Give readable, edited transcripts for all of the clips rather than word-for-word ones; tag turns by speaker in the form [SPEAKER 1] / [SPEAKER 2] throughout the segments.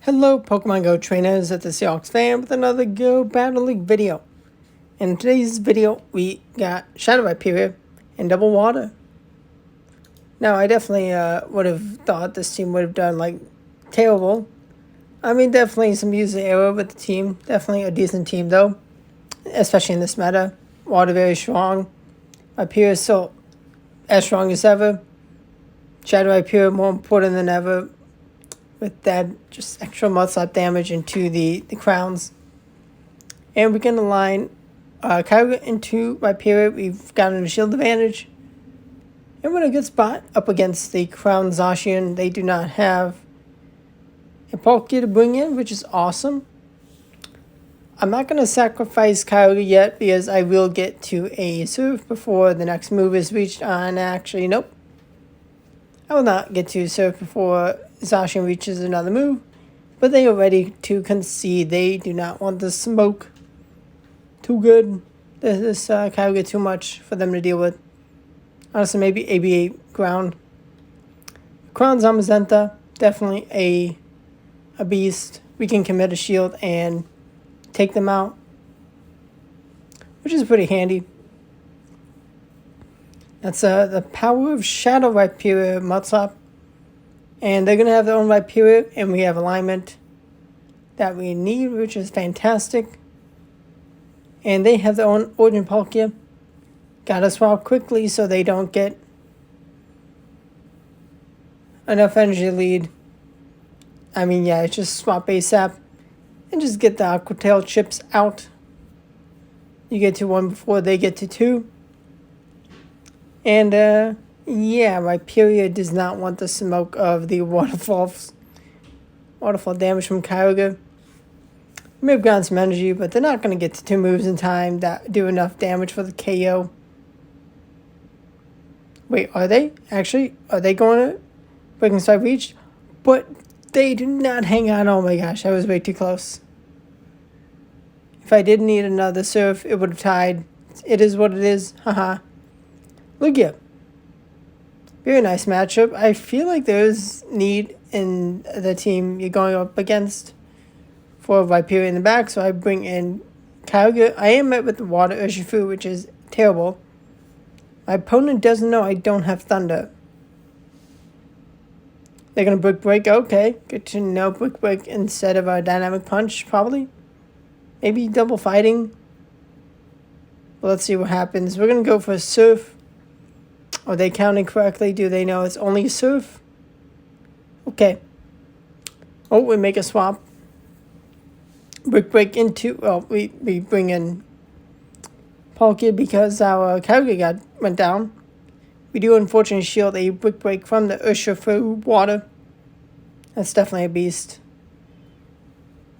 [SPEAKER 1] Hello Pokemon Go trainers, it's the Seahawks fan with another Go Battle League video. In today's video, we got Shadow Rhyperior and Double Water. Now, I definitely would have thought this team would have done, terrible. I mean, definitely some user error with the team. Definitely a decent team, though. Especially in this meta. Water very strong. Rhyperior is still as strong as ever. Shadow Rhyperior more important than ever. With that just extra mud slap damage into the crowns. And we can align Kyogre into Rhyperior. We've gotten a shield advantage. And we're in a good spot up against the Crown Zacian. They do not have a Palkia to bring in, which is awesome. I'm not going to sacrifice Kyogre yet because I will get to a Surf before the next move is reached on. Actually, nope. I will not get to Surf before Zacian reaches another move, but they are ready to concede. They do not want the smoke. Too good. This Kyogre too much for them to deal with. Honestly, maybe ABA ground. Crown Zamazenta, definitely a beast. We can commit a shield and take them out, which is pretty handy. That's the power of Shadow Rhyperior Mudslap. And they're going to have their own Rhyperior, and we have alignment that we need, which is fantastic. And they have their own Origin Palkia. Gotta swap quickly so they don't get enough energy lead. I mean, yeah, it's just swap ASAP and just get the Aqua Tail chips out. You get to one before they get to two. And, yeah, Rhyperior does not want the smoke of the waterfall damage from Kyogre. May have gotten some energy, but they're not going to get to two moves in time that do enough damage for the KO. Wait, are they? Actually, are they going to Breaking Strike reach? But they do not hang on. Oh my gosh, I was way too close. If I didn't need another Surf, it would have tied. It is what it is. Haha. Lugia. Very nice matchup. I feel like there's need in the team you're going up against for Rhyperior in the back, so I bring in Kyogre. I am met with the Water Urshifu, which is terrible. My opponent doesn't know I don't have Thunder. They're going to Brick Break. Okay, good to know. Brick Break instead of a Dynamic Punch, probably. Maybe double fighting. But let's see what happens. We're going to go for a Surf. Are they counting correctly? Do they know it's only Surf? Okay. Oh, we make a swap. Brick Break into... Well, we bring in Palkia because our Kyogre went down. We do unfortunately shield a Brick Break from the Urshifu Water. That's definitely a beast.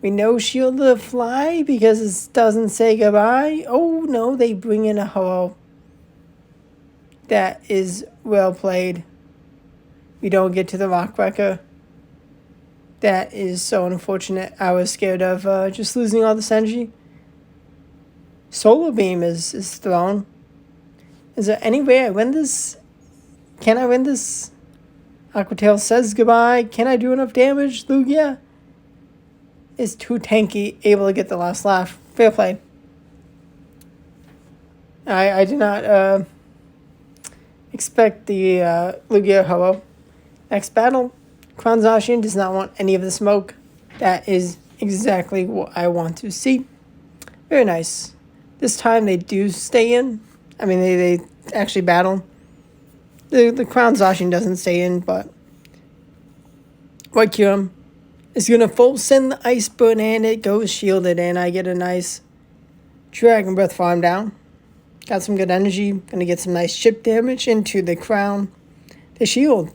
[SPEAKER 1] We know shield the Fly because it doesn't say goodbye. Oh no, they bring in a Ho-Oh. That is well played. We don't get to the Rock Wrecker. That is so unfortunate. I was scared of just losing all this energy. Solar Beam is thrown. Is there any way I win this? Can I win this? Aqua Tail says goodbye. Can I do enough damage? Lugia is too tanky, able to get the last laugh. Fair play. I did not expect the Lugia Ho-Oh. Next battle. Crown Zacian does not want any of the smoke. That is exactly what I want to see. Very nice. This time they do stay in. I mean, they actually battle. The Crown Zacian doesn't stay in, but White Kyurem is going to full send the Ice Burn, and it goes shielded, and I get a nice Dragon Breath farm down. Got some good energy. Going to get some nice chip damage into the Crown. The shield.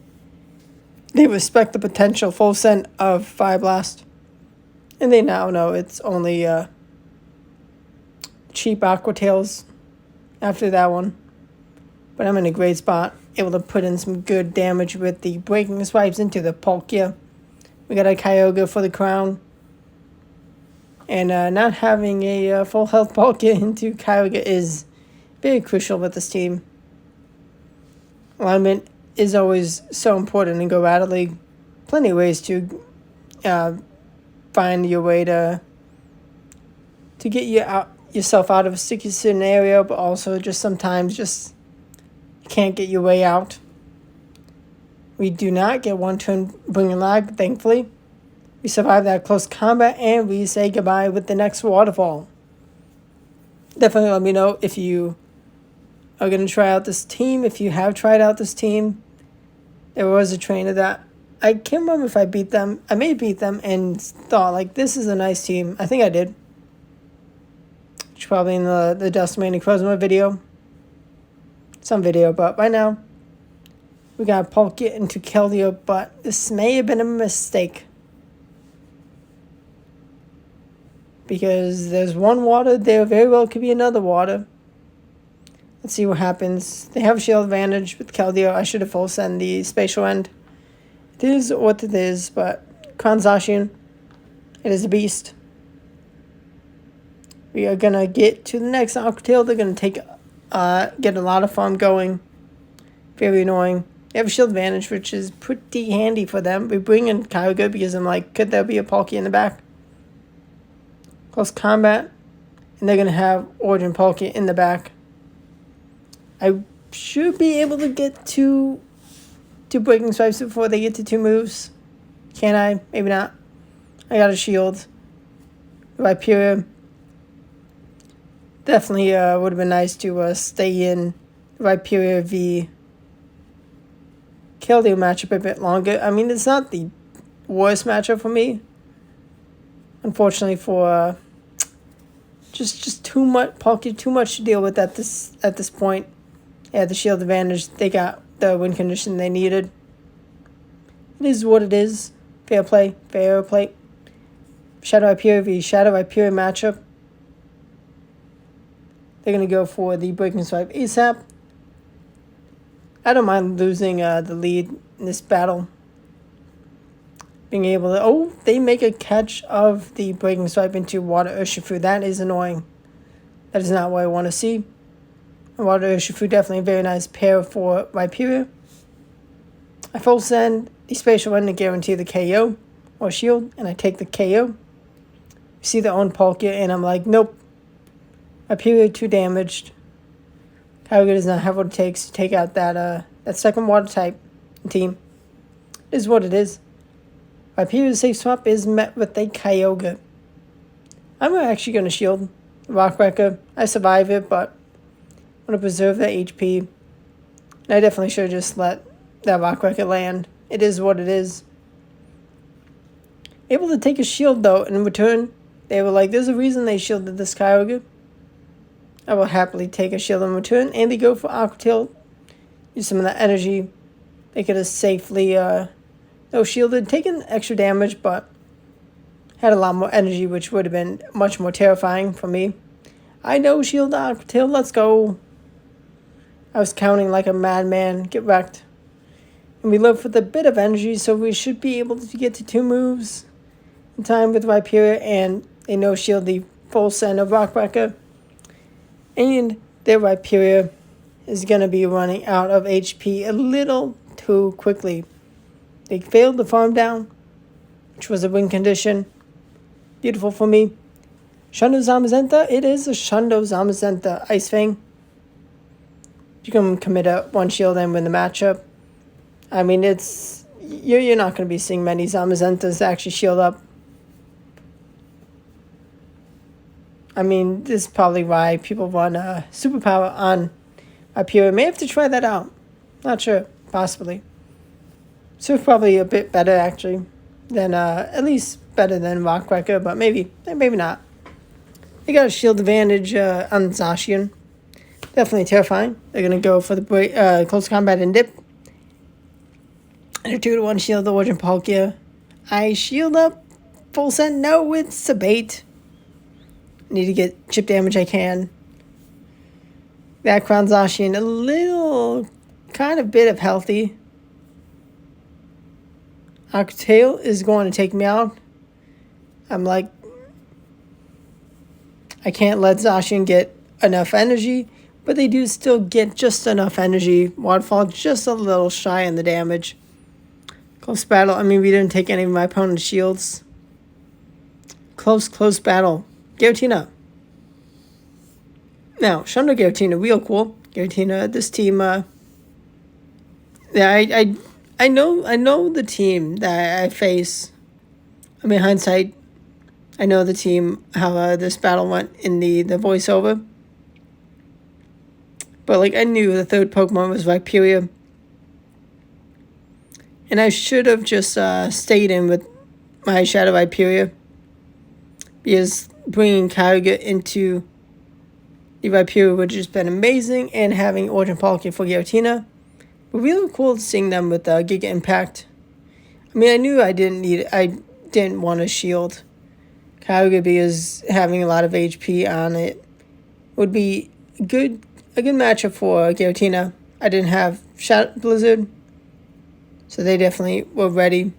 [SPEAKER 1] They respect the potential full send of Fire Blast. And they now know it's only cheap Aqua Tails after that one. But I'm in a great spot. Able to put in some good damage with the Breaking Swipes into the Palkia. We got a Kyogre for the Crown. And not having a full health Palkia into Kyogre is very crucial with this team. Alignment is always so important in Go Battle League. Plenty of ways to find your way to get yourself out of a sticky scenario, but also just sometimes just you can't get your way out. We do not get one turn bringing lag, thankfully. We survive that close combat, and we say goodbye with the next waterfall. Definitely let me know if you are going to try out this team. If you have tried out this team, there was a trainer that I can't remember if I beat them. I may beat them and thought, like, this is a nice team. I think I did. It's probably in the Dustman and Crozma video. Some video, but by now, we got Palkia into Keldeo, but this may have been a mistake. Because there's one water, there very well could be another water. Let's see what happens. They have a shield advantage with Keldeo. I should have full send the spatial end. It is what it is, but Crown Zacian, it is a beast. We are going to get to the next Aqua Tail. They're going to get a lot of farm going. Very annoying. They have a shield advantage, which is pretty handy for them. We bring in Kyogre because I'm like, could there be a Palkia in the back? Close combat. And they're going to have Origin Palkia in the back. I should be able to get two Breaking Swipes before they get to 2 moves. Can I? Maybe not. I got a shield. Rhyperior. Definitely would have been nice to stay in Rhyperior v Keldeo matchup a bit longer. I mean, it's not the worst matchup for me. Unfortunately, for just too much Palkia, too much to deal with at this point. Yeah, the shield advantage. They got the win condition they needed. It is what it is. Fair play. Fair play. Shadow Rhyperior v Shadow Rhyperior matchup. They're going to go for the Breaking Swipe ASAP. I don't mind losing the lead in this battle. Being able to... Oh, they make a catch of the Breaking Swipe into Water Urshifu. That is annoying. That is not what I want to see. Water Urshifu, definitely a very nice pair for Rhyperior. I full send the spatial one to guarantee the KO or shield, and I take the KO. You see the own Palkia, and I'm like, nope. Rhyperior too damaged. Kyogre does not have what it takes to take out that second water type team. It is what it is. Rhyperior's safe swap is met with a Kyogre. I'm actually going to shield Rock Wrecker. I survive it, but I want to preserve that HP. And I definitely should have just let that Rock Wrecker land. It is what it is. Able to take a shield, though, in return. They were like, there's a reason they shielded this Kyogre. I will happily take a shield in return. And they go for Aqua Tail. Use some of that energy. They could have safely no shielded, taken extra damage, but had a lot more energy, which would have been much more terrifying for me. I know shield Aqua Tail, let's go. I was counting like a madman. Get wrecked. And we live with a bit of energy, so we should be able to get to 2 moves in time with Rhyperior, and they no shield the full send of Rock Wrecker. And their Rhyperior is going to be running out of HP a little too quickly. They failed to farm down, which was a win condition. Beautiful for me. Shundo Zamazenta, it is a Shundo Zamazenta Ice Fang. You can commit a 1 shield and win the matchup. I mean, it's you're not going to be seeing many Zamazentas actually shield up. I mean, this is probably why people run Superpower on Rhyperior. May have to try that out. Not sure. Possibly. So it's probably a bit better, actually, than, at least better than Rock Wrecker, but maybe not. They got a shield advantage on Zacian. Definitely terrifying. They're going to go for the close combat and dip. And a 2-to-1 shield the Origin Palkia. I shield up. Full send. No, it's a bait. Need to get chip damage I can. That Crown Zacian, a little kind of bit of healthy. Aqua Tail is going to take me out. I'm like, I can't let Zacian get enough energy, but they do still get just enough energy. Waterfall just a little shy on the damage. Close battle. I mean, we didn't take any of my opponent's shields. close battle. Giratina. Now, Shundra Giratina, real cool. Giratina, this team, yeah, I know the team that I face. I mean, hindsight, I know the team, how this battle went in the voiceover. But, like, I knew the third Pokemon was Rhyperior. And I should have just stayed in with my Shadow Rhyperior. Because bringing Kyogre into the Rhyperior would have just been amazing. And having Origin Palkia for Giratina. But really cool seeing them with Giga Impact. I mean, I knew I didn't want to shield Kyogre because having a lot of HP on it would be a good matchup for Giratina. I didn't have Shadow Blizzard, so they definitely were ready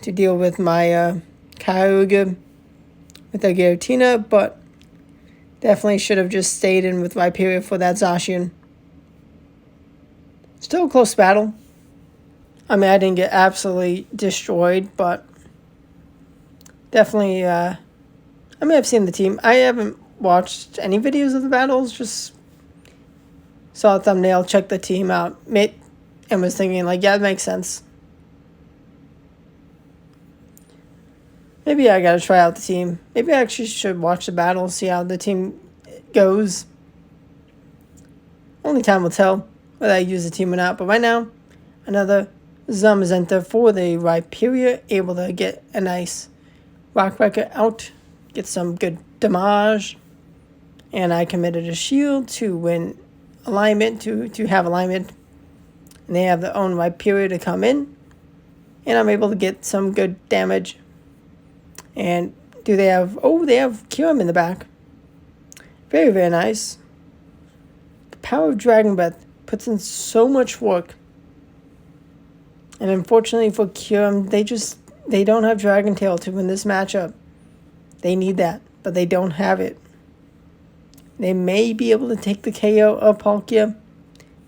[SPEAKER 1] to deal with my Kyogre with the Giratina, but definitely should have just stayed in with Rhyperior for that Zacian. Still a close battle. I mean, I didn't get absolutely destroyed, but definitely, I mean, I've seen the team. I haven't watched any videos of the battles, just saw a thumbnail, checked the team out, and was thinking, like, yeah, it makes sense. Maybe I gotta try out the team. Maybe I actually should watch the battle, see how the team goes. Only time will tell whether I use the team or not, but right now, another Zamazenta for the Rhyperior, able to get a nice Rock Wrecker out, get some good damage, and I committed a shield to win alignment, to have alignment, and they have their own Rhyperior to come in, and I'm able to get some good damage. And they have Kyurem in the back. Very, very nice. The power of Dragon Breath puts in so much work. And unfortunately for Kyurem, they don't have Dragon Tail to win this matchup. They need that, but they don't have it. They may be able to take the KO of Palkia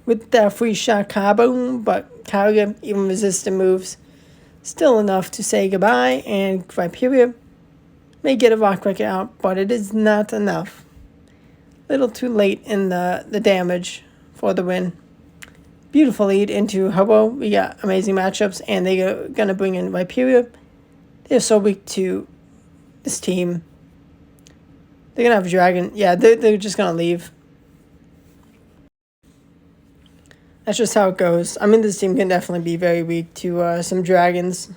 [SPEAKER 1] with that free shot Kaboom, but Kyogre, even resistant moves, still enough to say goodbye, and Rhyperior may get a Rock Wrecker out, but it is not enough. Little too late in the damage for the win. Beautiful lead into Ho-Oh. We got amazing matchups, and they're going to bring in Rhyperior. They're so weak to this team. They're going to have a Dragon. Yeah, they're just going to leave. That's just how it goes. I mean, this team can definitely be very weak to some Dragons.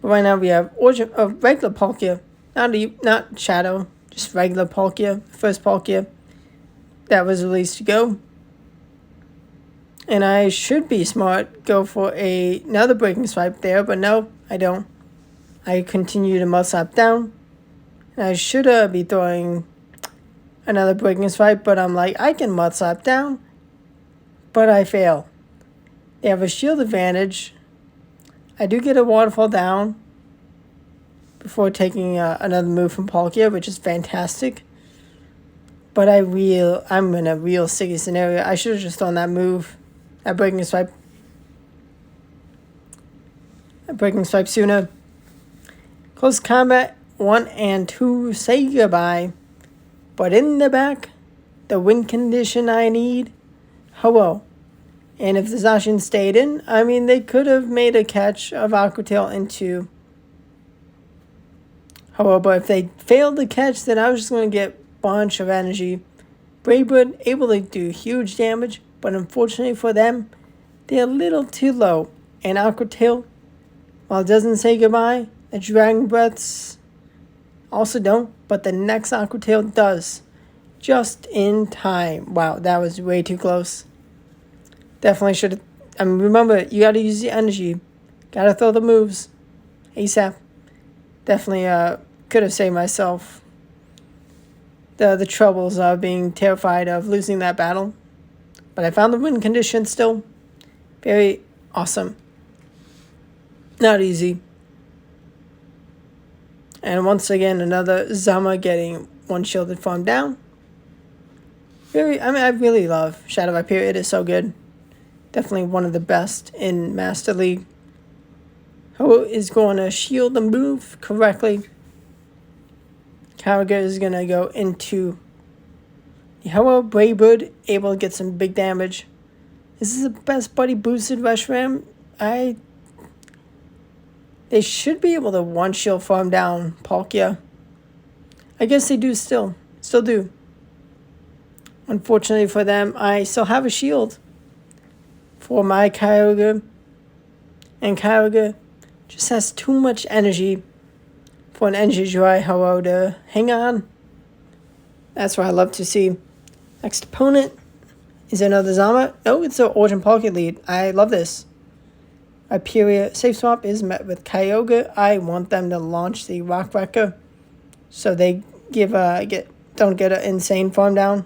[SPEAKER 1] But right now we have regular Palkia. Not Shadow, just regular Palkia. First Palkia that was released to go. And I should be smart, go for another Breaking Swipe there, but no, I don't. I continue to Mud Slap down. And I should be throwing another Breaking Swipe, but I'm like, I can Mud Slap down, but I fail. They have a shield advantage. I do get a Waterfall down before taking another move from Palkia, which is fantastic. But I'm in a real sticky scenario. I should have just thrown that move. That Breaking Swipe sooner. Close combat 1 and 2, say goodbye. But in the back, the win condition I need, Ho-Oh. And if the Zacian stayed in, I mean, they could have made a catch of Aqua Tail into Ho-Oh. But if they failed to catch, then I was just going to get a bunch of energy. Brave Bird able to do huge damage. But unfortunately for them, they're a little too low. And Aqua Tail, while it doesn't say goodbye, the Dragon Breaths also don't. But the next Aqua Tail does. Just in time. Wow, that was way too close. Definitely should have. I mean, remember, you got to use the energy. Got to throw the moves. ASAP. Definitely could have saved myself the troubles of being terrified of losing that battle. But I found the win condition still very awesome. Not easy. And once again, another Zama getting one shielded farm down. I really love Shadow Rhyperior. It is so good. Definitely one of the best in Master League. Ho is going to shield the move correctly. Kyogre is going to go into the Ho. Braybird able to get some big damage. This is the best buddy boosted Reshiram. They should be able to one shield farm down Palkia. I guess they do still do. Unfortunately for them, I still have a shield for my Kyogre. And Kyogre just has too much energy for an energy dry Ho to hang on. That's what I love to see. Next opponent is another Zama. No, it's an Origin Palkia lead. I love this. Rhyperior safe swap is met with Kyogre. I want them to launch the Rock Wrecker so they don't get an insane farm down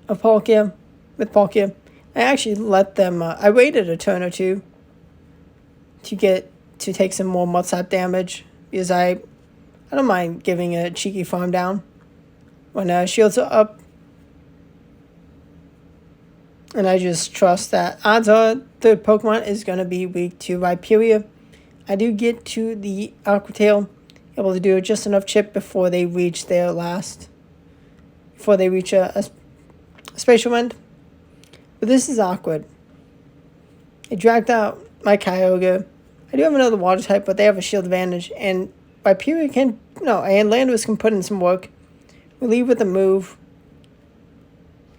[SPEAKER 1] of Palkia with Palkia. I actually let them. I waited a turn or two to take some more Mud-Slap damage because I don't mind giving a cheeky farm down when shields are up. And I just trust that odds are the Pokemon is going to be weak to Rhyperior. I do get to the Aqua Tail, able to do just enough chip before they reach a Spatial Wind. But this is awkward. It dragged out my Kyogre. I do have another water type, but they have a shield advantage. And Rhyperior and Landorus can put in some work. We leave with a move.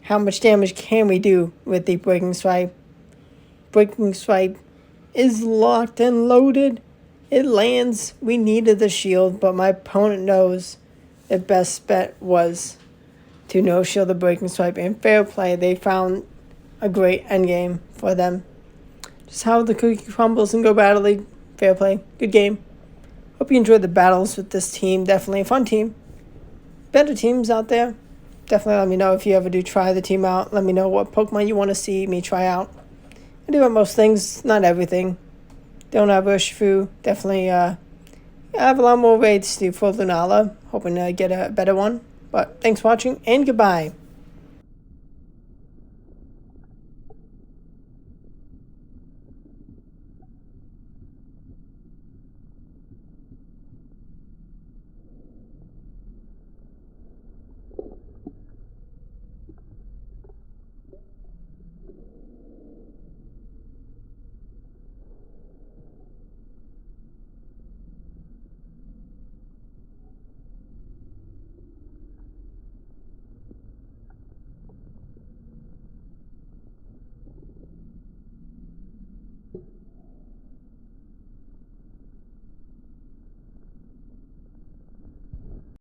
[SPEAKER 1] How much damage can we do with the Breaking Swipe? Breaking Swipe is locked and loaded. It lands. We needed the shield, but my opponent knows the best bet was to no-shield the Breaking Swipe. And fair play, they found a great endgame for them. Just how the cookie crumbles and Go Battle League. Fair play. Good game. Hope you enjoyed the battles with this team. Definitely a fun team. Better teams out there. Definitely let me know if you ever do try the team out. Let me know what Pokemon you want to see me try out. I do have most things, not everything. Don't have Urshifu. Definitely I have a lot more raids to do for Lunala. Hoping to get a better one. But thanks for watching and goodbye.